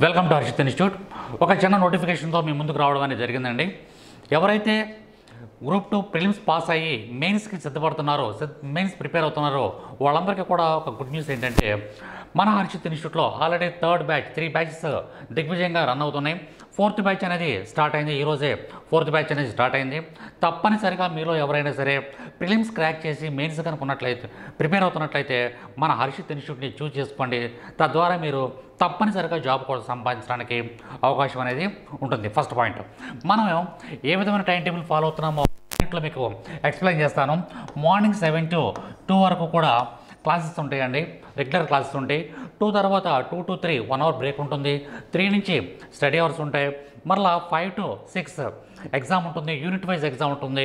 Welcome to Harshit institute. ఒక చిన్న నోటిఫికేషన్తో మీ ముందుకు రావడం అనేది జరిగిందండి. ఎవరైతే గ్రూప్ 2 ప్రిలిమ్స్ పాస్ అయ్యి మెయిన్స్కి సిద్ధపడుతున్నారో, మెయిన్స్ ప్రిపేర్ అవుతున్నారో వాళ్ళందరికీ కూడా ఒక గుడ్ న్యూస్ ఏంటంటే, మన హర్షిత్ ఇన్స్టిట్యూట్లో ఆల్రెడీ థర్డ్ బ్యాచ్ 3 బ్యాచెస్ దిగ్విజయంగా రన్ అవుతున్నాయి. 4th బ్యాచ్ అనేది స్టార్ట్ అయింది. ఈరోజే 4th బ్యాచ్ అనేది స్టార్ట్ అయింది. తప్పనిసరిగా మీలో ఎవరైనా సరే ప్రిలిమ్స్ క్రాక్ చేసి మెయిన్స్ కనుకున్నట్లయితే, ప్రిపేర్ అవుతున్నట్లయితే మన హర్షిత్ ఇన్స్టిట్యూట్ని చూస్ చేసుకోండి. తద్వారా మీరు తప్పనిసరిగా జాబ్ కూడా సంపాదించడానికి అవకాశం అనేది ఉంటుంది. ఫస్ట్ పాయింట్, మనం ఏ విధమైన టైం టేబుల్ ఫాలో అవుతున్నామో మీకు ఎక్స్ప్లెయిన్ చేస్తాను. మార్నింగ్ 7 to 2 వరకు కూడా క్లాసెస్ ఉంటాయండి, రెగ్యులర్ క్లాసెస్ ఉంటాయి. 2 తర్వాత 2 to 3 1 అవర్ బ్రేక్ ఉంటుంది. 3 నుంచి స్టడీ అవర్స్ ఉంటాయి. మరలా 5 to 6 ఎగ్జామ్ ఉంటుంది, యూనిట్ వైజ్ ఎగ్జామ్ ఉంటుంది.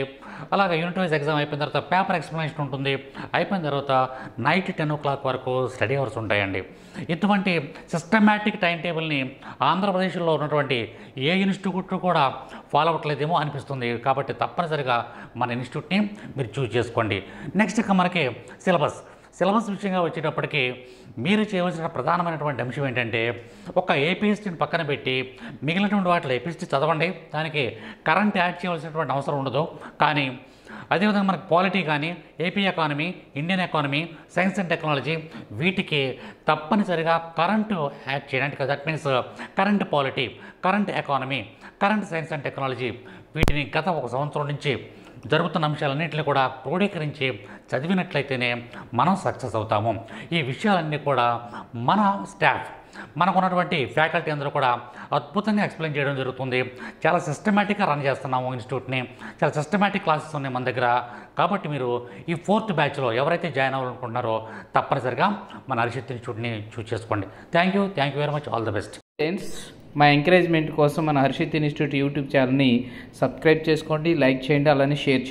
అలాగే యూనిట్ వైజ్ ఎగ్జామ్ అయిపోయిన తర్వాత పేపర్ ఎక్స్ప్లెనేషన్ ఉంటుంది. అయిపోయిన తర్వాత నైట్ 10 o'clock వరకు స్టడీ అవర్స్ ఉంటాయండి. ఇటువంటి సిస్టమేటిక్ టైం టేబుల్ని ఆంధ్రప్రదేశ్లో ఉన్నటువంటి ఏ ఇన్స్టిట్యూట్ కూడా ఫాలో అవ్వట్లేదేమో అనిపిస్తుంది. కాబట్టి తప్పనిసరిగా మన ఇన్స్టిట్యూట్ని మీరు చూస్ చేసుకోండి. నెక్స్ట్ ఇక మనకి సిలబస్ విషయంగా వచ్చేటప్పటికి మీరు చేయవలసిన ప్రధానమైనటువంటి అంశం ఏంటంటే, ఒక ఏపీఎస్టీని పక్కన పెట్టి మిగిలినటువంటి వాటిలో ఏపీఎస్టీ చదవండి. దానికి కరెంట్ యాడ్ చేయవలసినటువంటి అవసరం ఉండదు. కానీ అదేవిధంగా మనకు పాలిటీ కానీ, AP economy, Indian economy, science and technology, వీటికి తప్పనిసరిగా కరెంటు యాడ్ చేయడానికి, that means current polity, current economy, current science and technology, వీటిని గత 1 సంవత్సరం నుంచి జరుగుతున్న అంశాలన్నింటినీ కూడా క్రోడీకరించి చదివినట్లయితేనే మనం సక్సెస్ అవుతాము. ఈ విషయాలన్నీ కూడా మన స్టాఫ్, మనకున్నటువంటి ఫ్యాకల్టీ అందరూ కూడా అద్భుతంగా ఎక్స్ప్లెయిన్ చేయడం జరుగుతుంది. చాలా సిస్టమేటిక్గా రన్ చేస్తున్నాము ఇన్స్టిట్యూట్ని. చాలా సిస్టమేటిక్ క్లాసెస్ ఉన్నాయి మన దగ్గర. కాబట్టి మీరు ఈ 4th బ్యాచ్లో ఎవరైతే జాయిన్ అవ్వాలనుకుంటున్నారో తప్పనిసరిగా మన హర్షిత్ ఇన్స్టిట్యూట్ని చూస్ చేసుకోండి. Thank you very much. All the best. Friends, మా ఎంకరేజ్మెంట్ కోసం మన హర్షిత్ ఇన్స్టిట్యూట్ యూట్యూబ్ ఛానల్ని సబ్స్క్రైబ్ చేసుకోండి, లైక్ చేయండి, అలానే షేర్ చేయండి.